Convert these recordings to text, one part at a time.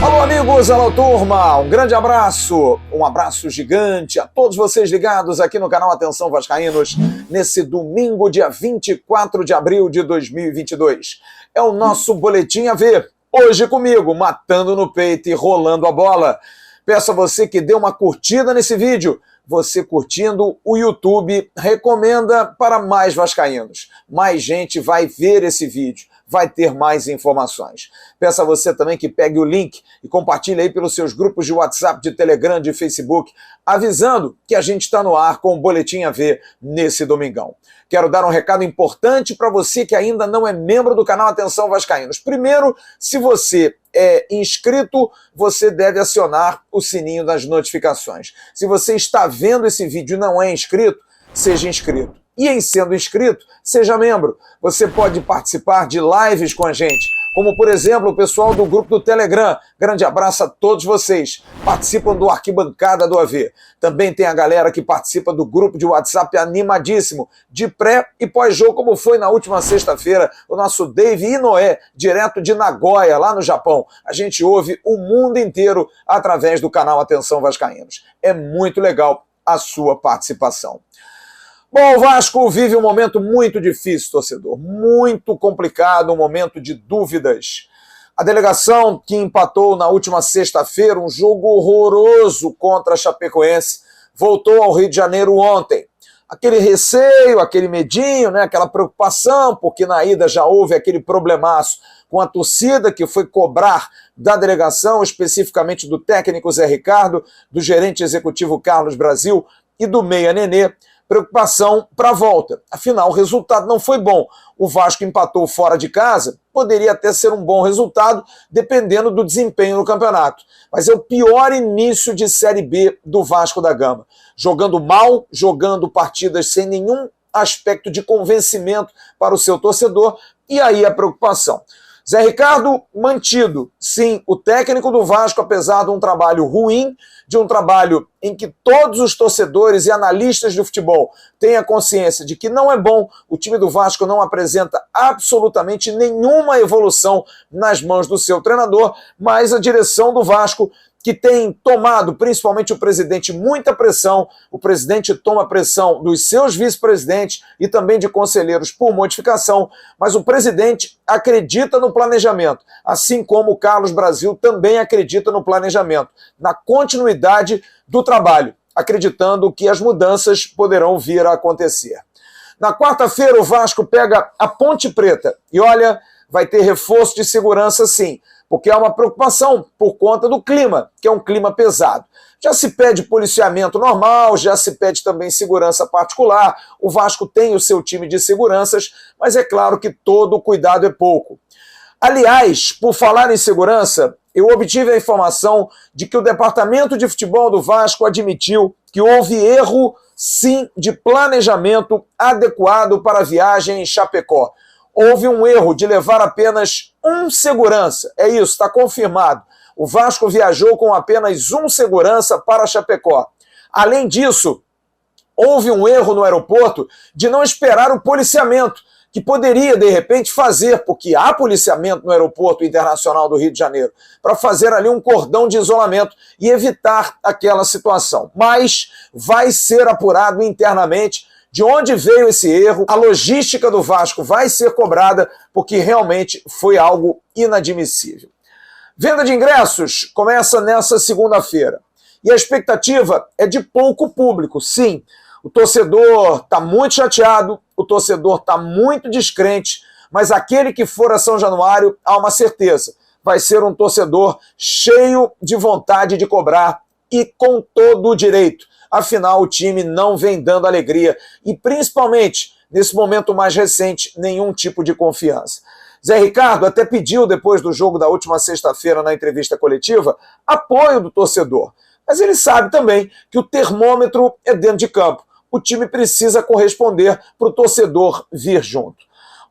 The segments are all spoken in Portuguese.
Alô amigos, alô turma, um grande abraço, um abraço gigante a todos vocês ligados aqui no canal Atenção Vascaínos, nesse domingo, dia 24 de abril de 2022. É o nosso Boletim AV, hoje comigo, matando no peito e rolando a bola. Peço a você que dê uma curtida nesse vídeo. Você curtindo, o YouTube recomenda para mais vascaínos. Mais gente vai ver esse vídeo, vai ter mais informações. Peço a você também que pegue o link e compartilhe aí pelos seus grupos de WhatsApp, de Telegram, de Facebook, avisando que a gente está no ar com o Boletim AV nesse domingão. Quero dar um recado importante para você que ainda não é membro do canal Atenção Vascaínos. Primeiro, se você é inscrito, você deve acionar o sininho das notificações. Se você está vendo esse vídeo e não é inscrito, seja inscrito. E em sendo inscrito, seja membro. Você pode participar de lives com a gente, como por exemplo o pessoal do grupo do Telegram. Grande abraço a todos vocês. Participam do Arquibancada do AV. Também tem a galera que participa do grupo de WhatsApp animadíssimo, de pré e pós-jogo, como foi na última sexta-feira, o nosso Dave e Noé, direto de Nagoya, lá no Japão. A gente ouve o mundo inteiro através do canal Atenção Vascaínos. É muito legal a sua participação. Bom, o Vasco vive um momento muito difícil, torcedor, muito complicado, um momento de dúvidas. A delegação que empatou na última sexta-feira um jogo horroroso contra a Chapecoense voltou ao Rio de Janeiro ontem. Aquele receio, aquele medinho, né, aquela preocupação, porque na ida já houve aquele problemaço com a torcida que foi cobrar da delegação, especificamente do técnico Zé Ricardo, do gerente executivo Carlos Brasil e do meia Nenê. Preocupação para a volta. Afinal, o resultado não foi bom. O Vasco empatou fora de casa, poderia até ser um bom resultado, dependendo do desempenho no campeonato. Mas é o pior início de Série B do Vasco da Gama. Jogando mal, jogando partidas sem nenhum aspecto de convencimento para o seu torcedor, e aí a preocupação. Zé Ricardo mantido, sim, o técnico do Vasco, apesar de um trabalho ruim, de um trabalho em que todos os torcedores e analistas do futebol têm a consciência de que não é bom, o time do Vasco não apresenta absolutamente nenhuma evolução nas mãos do seu treinador, mas a direção do Vasco, que tem tomado, principalmente o presidente, muita pressão. O presidente toma pressão dos seus vice-presidentes e também de conselheiros por modificação, mas o presidente acredita no planejamento, assim como o Carlos Brasil também acredita no planejamento, na continuidade do trabalho, acreditando que as mudanças poderão vir a acontecer. Na quarta-feira o Vasco pega a Ponte Preta e olha, vai ter reforço de segurança sim, porque há uma preocupação por conta do clima, que é um clima pesado. Já se pede policiamento normal, já se pede também segurança particular, o Vasco tem o seu time de seguranças, mas é claro que todo cuidado é pouco. Aliás, por falar em segurança, eu obtive a informação de que o departamento de futebol do Vasco admitiu que houve erro, sim, de planejamento adequado para a viagem em Chapecó. Houve um erro de levar apenas um segurança. É isso, está confirmado. O Vasco viajou com apenas um segurança para Chapecó. Além disso, houve um erro no aeroporto de não esperar o policiamento, que poderia, de repente, fazer, porque há policiamento no aeroporto internacional do Rio de Janeiro, para fazer ali um cordão de isolamento e evitar aquela situação. Mas vai ser apurado internamente de onde veio esse erro. A logística do Vasco vai ser cobrada, porque realmente foi algo inadmissível. Venda de ingressos começa nessa segunda-feira. E a expectativa é de pouco público, sim. O torcedor está muito chateado, o torcedor está muito descrente, mas aquele que for a São Januário, há uma certeza, vai ser um torcedor cheio de vontade de cobrar e com todo o direito. Afinal, o time não vem dando alegria e, principalmente, nesse momento mais recente, nenhum tipo de confiança. Zé Ricardo até pediu, depois do jogo da última sexta-feira, na entrevista coletiva, apoio do torcedor. Mas ele sabe também que o termômetro é dentro de campo. O time precisa corresponder para o torcedor vir junto.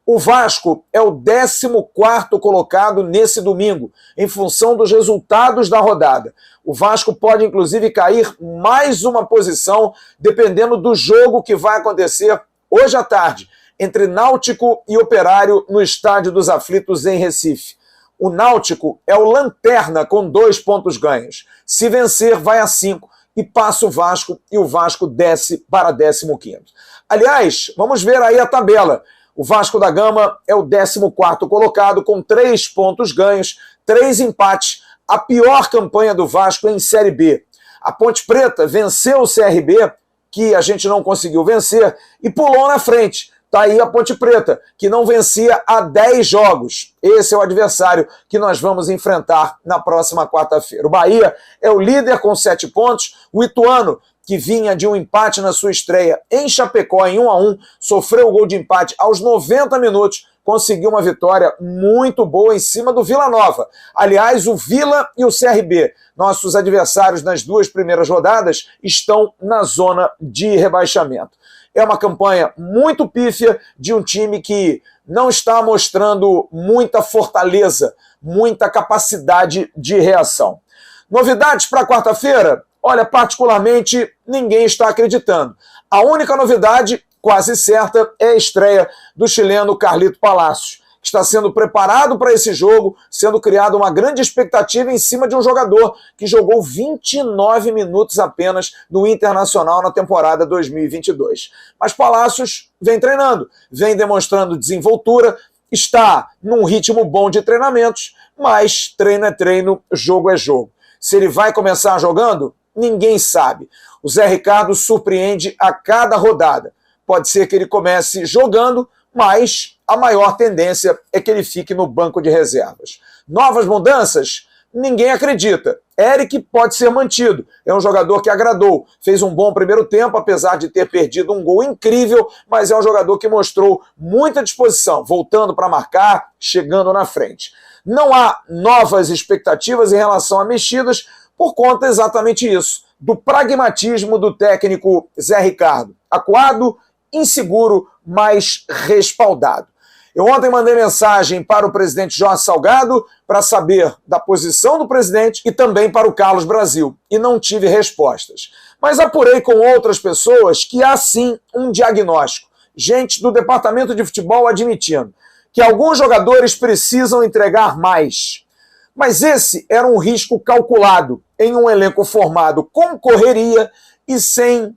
O Vasco é o 14º colocado nesse domingo, em função dos resultados da rodada. O Vasco pode, inclusive, cair mais uma posição, dependendo do jogo que vai acontecer hoje à tarde, entre Náutico e Operário no Estádio dos Aflitos em Recife. O Náutico é o lanterna com 2 pontos ganhos. Se vencer, vai a 5 e passa o Vasco, e o Vasco desce para 15º. Aliás, vamos ver aí a tabela. O Vasco da Gama é o 14º colocado com 3 pontos ganhos, 3 empates, a pior campanha do Vasco em Série B. A Ponte Preta venceu o CRB, que a gente não conseguiu vencer, e pulou na frente. Está aí a Ponte Preta, que não vencia há 10 jogos. Esse é o adversário que nós vamos enfrentar na próxima quarta-feira. O Bahia é o líder com 7 pontos. O Ituano, que vinha de um empate na sua estreia em Chapecó em 1-1, sofreu o gol de empate aos 90 minutos, conseguiu uma vitória muito boa em cima do Vila Nova. Aliás, o Vila e o CRB, nossos adversários nas 2 primeiras rodadas, estão na zona de rebaixamento. É uma campanha muito pífia de um time que não está mostrando muita fortaleza, muita capacidade de reação. Novidades para quarta-feira? Olha, particularmente, ninguém está acreditando. A única novidade, quase certa, é a estreia do chileno Carlito Palacios, que está sendo preparado para esse jogo, sendo criada uma grande expectativa em cima de um jogador que jogou 29 minutos apenas no Internacional na temporada 2022. Mas Palacios vem treinando, vem demonstrando desenvoltura, está num ritmo bom de treinamentos, mas treino é treino, jogo é jogo. Se ele vai começar jogando, ninguém sabe. O Zé Ricardo surpreende a cada rodada. Pode ser que ele comece jogando, mas a maior tendência é que ele fique no banco de reservas. Novas mudanças? Ninguém acredita. Eric pode ser mantido. É um jogador que agradou. Fez um bom primeiro tempo, apesar de ter perdido um gol incrível, mas é um jogador que mostrou muita disposição, voltando para marcar, chegando na frente. Não há novas expectativas em relação a mexidas, por conta exatamente isso, do pragmatismo do técnico Zé Ricardo. Acuado, inseguro, mas respaldado. Eu ontem mandei mensagem para o presidente Jorge Salgado para saber da posição do presidente e também para o Carlos Brasil, e não tive respostas. Mas apurei com outras pessoas que há sim um diagnóstico. Gente do departamento de futebol admitindo que alguns jogadores precisam entregar mais. Mas esse era um risco calculado em um elenco formado com correria e sem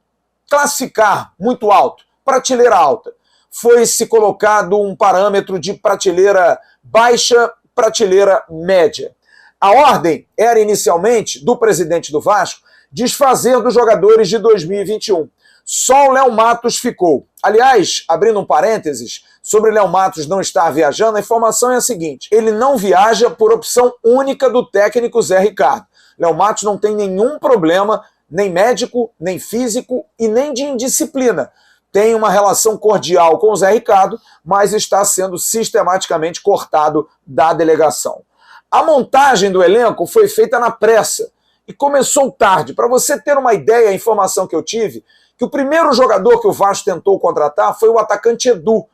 classificar muito alto, prateleira alta. Foi-se colocado um parâmetro de prateleira baixa, prateleira média. A ordem era inicialmente do presidente do Vasco desfazer dos jogadores de 2021. Só o Léo Matos ficou. Aliás, abrindo um parênteses, sobre Léo Matos não estar viajando, a informação é a seguinte: ele não viaja por opção única do técnico Zé Ricardo. Léo Matos não tem nenhum problema, nem médico, nem físico e nem de indisciplina. Tem uma relação cordial com o Zé Ricardo, mas está sendo sistematicamente cortado da delegação. A montagem do elenco foi feita na pressa e começou tarde. Para você ter uma ideia, a informação que eu tive, que o primeiro jogador que o Vasco tentou contratar foi o atacante Edu,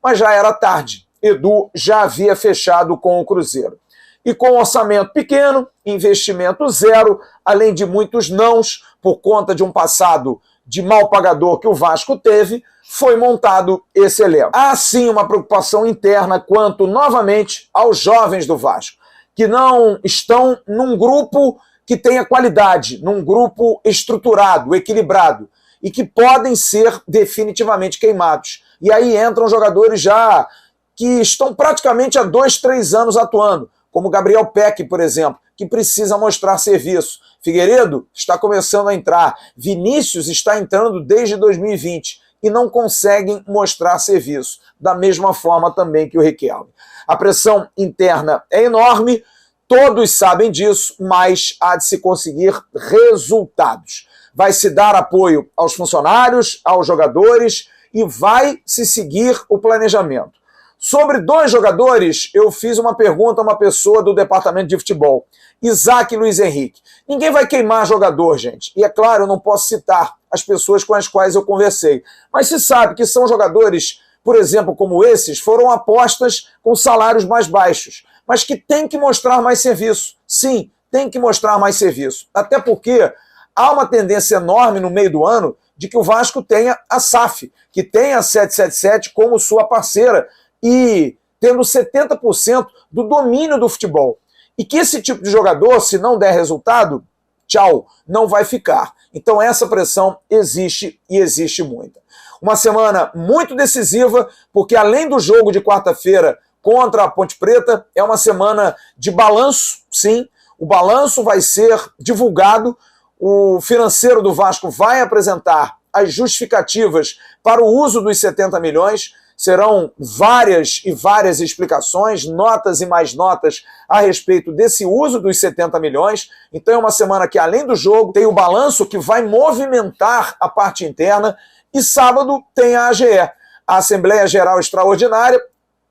mas já era tarde. Edu já havia fechado com o Cruzeiro. E com orçamento pequeno, investimento zero, além de muitos nãos, por conta de um passado de mal pagador que o Vasco teve, foi montado esse elenco. Há sim uma preocupação interna quanto, novamente, aos jovens do Vasco, que não estão num grupo que tenha qualidade, num grupo estruturado, equilibrado, e que podem ser definitivamente queimados. E aí entram jogadores já que estão praticamente há 2, 3 anos atuando, como Gabriel Peck, por exemplo, que precisa mostrar serviço. Figueiredo está começando a entrar. Vinícius está entrando desde 2020 e não conseguem mostrar serviço. Da mesma forma também que o Riquelme. A pressão interna é enorme, todos sabem disso, mas há de se conseguir resultados. Vai se dar apoio aos funcionários, aos jogadores e vai se seguir o planejamento. Sobre 2 jogadores, eu fiz uma pergunta a uma pessoa do departamento de futebol, Isaac e Luiz Henrique. Ninguém vai queimar jogador, gente. E é claro, eu não posso citar as pessoas com as quais eu conversei. Mas se sabe que são jogadores, por exemplo, como esses, foram apostas com salários mais baixos, mas que tem que mostrar mais serviço. Sim, tem que mostrar mais serviço. Até porque há uma tendência enorme no meio do ano de que o Vasco tenha a SAF, que tenha a 777 como sua parceira e tendo 70% do domínio do futebol. E que esse tipo de jogador, se não der resultado, tchau, não vai ficar. Então essa pressão existe e existe muita. Uma semana muito decisiva, porque além do jogo de quarta-feira contra a Ponte Preta, é uma semana de balanço, sim. O balanço vai ser divulgado, o financeiro do Vasco vai apresentar as justificativas para o uso dos 70 milhões, serão várias e várias explicações, notas e mais notas a respeito desse uso dos 70 milhões. Então é uma semana que, além do jogo, tem o balanço que vai movimentar a parte interna, e sábado tem a AGE, a Assembleia Geral Extraordinária,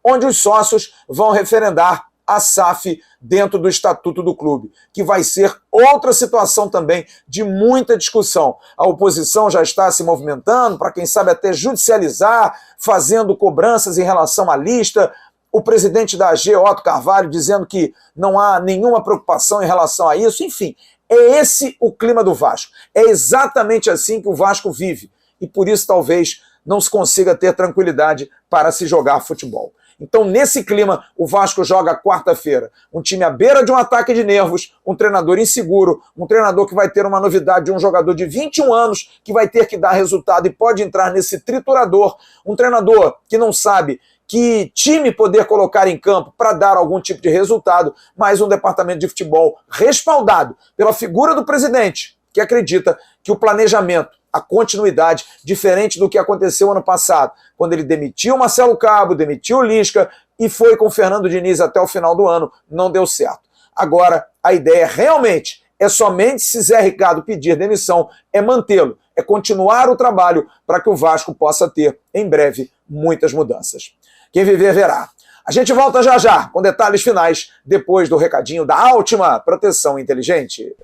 onde os sócios vão referendar a SAF dentro do Estatuto do Clube, que vai ser outra situação também de muita discussão. A oposição já está se movimentando para, quem sabe, até judicializar, fazendo cobranças em relação à lista. O presidente da AG, Otto Carvalho, dizendo que não há nenhuma preocupação em relação a isso. Enfim, é esse o clima do Vasco. É exatamente assim que o Vasco vive. E por isso talvez não se consiga ter tranquilidade para se jogar futebol. Então, nesse clima, o Vasco joga quarta-feira. Um time à beira de um ataque de nervos, um treinador inseguro, um treinador que vai ter uma novidade de um jogador de 21 anos que vai ter que dar resultado e pode entrar nesse triturador. Um treinador que não sabe que time poder colocar em campo para dar algum tipo de resultado, mas um departamento de futebol respaldado pela figura do presidente, que acredita que o planejamento, a continuidade, diferente do que aconteceu ano passado, quando ele demitiu o Marcelo Cabo, demitiu o Lisca e foi com o Fernando Diniz até o final do ano, não deu certo. Agora, a ideia realmente é somente, se Zé Ricardo pedir demissão, é mantê-lo, é continuar o trabalho para que o Vasco possa ter, em breve, muitas mudanças. Quem viver, verá. A gente volta já já, com detalhes finais, depois do recadinho da Altima Proteção Inteligente.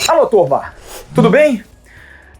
Alô, turma, tudo bem?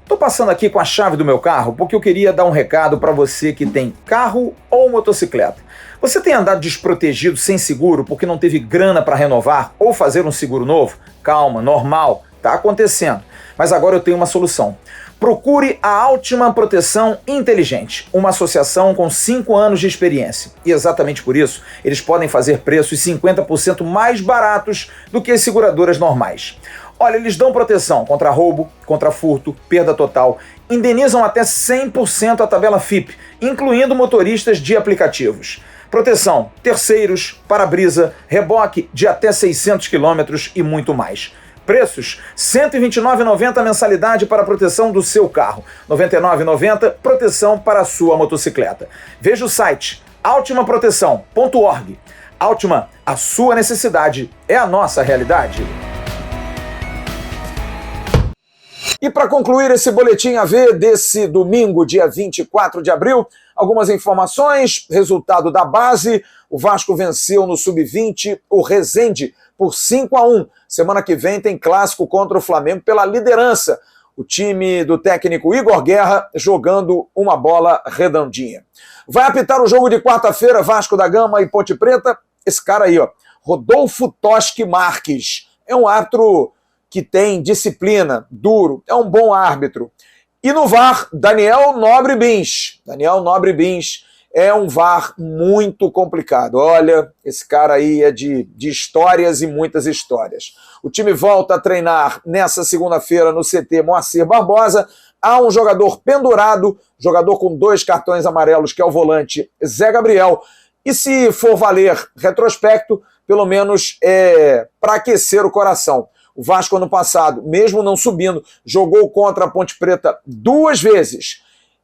Tô passando aqui com a chave do meu carro porque eu queria dar um recado para você que tem carro ou motocicleta. Você tem andado desprotegido sem seguro porque não teve grana para renovar ou fazer um seguro novo? Calma, normal, tá acontecendo. Mas agora eu tenho uma solução. Procure a Altima Proteção Inteligente, uma associação com 5 anos de experiência. E exatamente por isso, eles podem fazer preços 50% mais baratos do que as seguradoras normais. Olha, eles dão proteção contra roubo, contra furto, perda total, indenizam até 100% a tabela FIP, incluindo motoristas de aplicativos. Proteção, terceiros, para-brisa, reboque de até 600 km e muito mais. Preços: R$ 129,90 a mensalidade para a proteção do seu carro, R$ 99,90 proteção para a sua motocicleta. Veja o site altimaproteção.org. Altima, a sua necessidade é a nossa realidade. E para concluir esse boletim AV desse domingo, dia 24 de abril, algumas informações, resultado da base: o Vasco venceu no Sub-20 o Resende por 5-1. Semana que vem tem clássico contra o Flamengo pela liderança. O time do técnico Igor Guerra jogando uma bola redondinha. Vai apitar o jogo de quarta-feira, Vasco da Gama e Ponte Preta. Esse cara aí, ó, Rodolfo Toschi Marques. É um árbitro que tem disciplina, duro, é um bom árbitro. E no VAR, Daniel Nobre Bins. Daniel Nobre Bins é um VAR muito complicado. Olha, esse cara aí é de histórias e muitas histórias. O time volta a treinar nessa segunda-feira no CT Moacir Barbosa. Há um jogador pendurado, jogador com 2 cartões amarelos, que é o volante Zé Gabriel. E se for valer retrospecto, pelo menos é para aquecer o coração. O Vasco, ano passado, mesmo não subindo, jogou contra a Ponte Preta 2 vezes.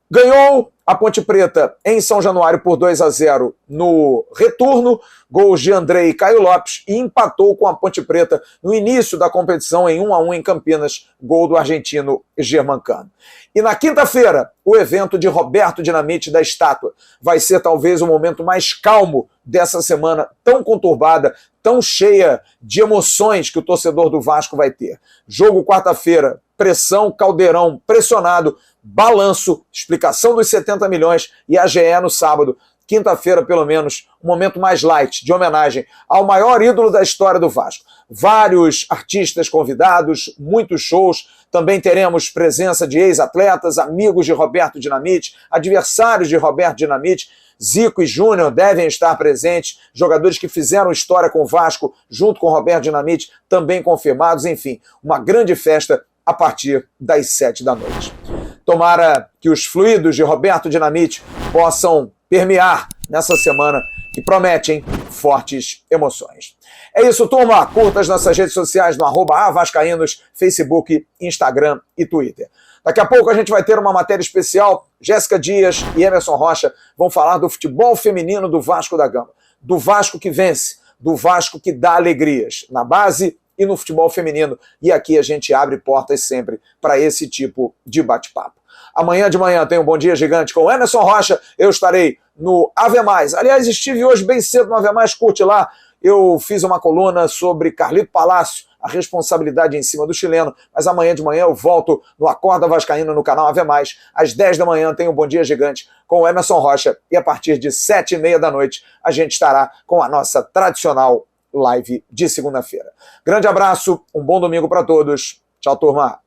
Ganhou a Ponte Preta em São Januário por 2-0 no retorno, gols de André e Caio Lopes, e empatou com a Ponte Preta no início da competição em 1-1 em Campinas, gol do argentino Germancano. E na quinta-feira, o evento de Roberto Dinamite da Estátua vai ser talvez o momento mais calmo dessa semana tão conturbada, tão cheia de emoções que o torcedor do Vasco vai ter. Jogo quarta-feira, pressão, Caldeirão pressionado, balanço, explicação dos 70 milhões e a AGE no sábado. quinta-feira, pelo menos, um momento mais light, de homenagem ao maior ídolo da história do Vasco. Vários artistas convidados, muitos shows, também teremos presença de ex-atletas, amigos de Roberto Dinamite, adversários de Roberto Dinamite. Zico e Júnior devem estar presentes, jogadores que fizeram história com o Vasco, junto com Roberto Dinamite, também confirmados. Enfim, uma grande festa a partir das 7 da noite. Tomara que os fluidos de Roberto Dinamite possam permear nessa semana que prometem fortes emoções. É isso, turma. Curta as nossas redes sociais no @avascaínos, Facebook, Instagram e Twitter. Daqui a pouco a gente vai ter uma matéria especial. Jéssica Dias e Emerson Rocha vão falar do futebol feminino do Vasco da Gama. Do Vasco que vence, do Vasco que dá alegrias na base e no futebol feminino. E aqui a gente abre portas sempre para esse tipo de bate-papo. Amanhã de manhã tem um Bom Dia Gigante com Emerson Rocha. Eu estarei no Ave Mais. Aliás, estive hoje bem cedo no Ave Mais, curte lá. Eu fiz uma coluna sobre Carlito Palácio, a responsabilidade em cima do chileno, mas amanhã de manhã eu volto no Acorda Vascaíno no canal Ave Mais. Às 10 da manhã tem um Bom Dia Gigante com o Emerson Rocha e a partir de 7h30 da noite a gente estará com a nossa tradicional live de segunda-feira. Grande abraço, um bom domingo para todos. Tchau, turma.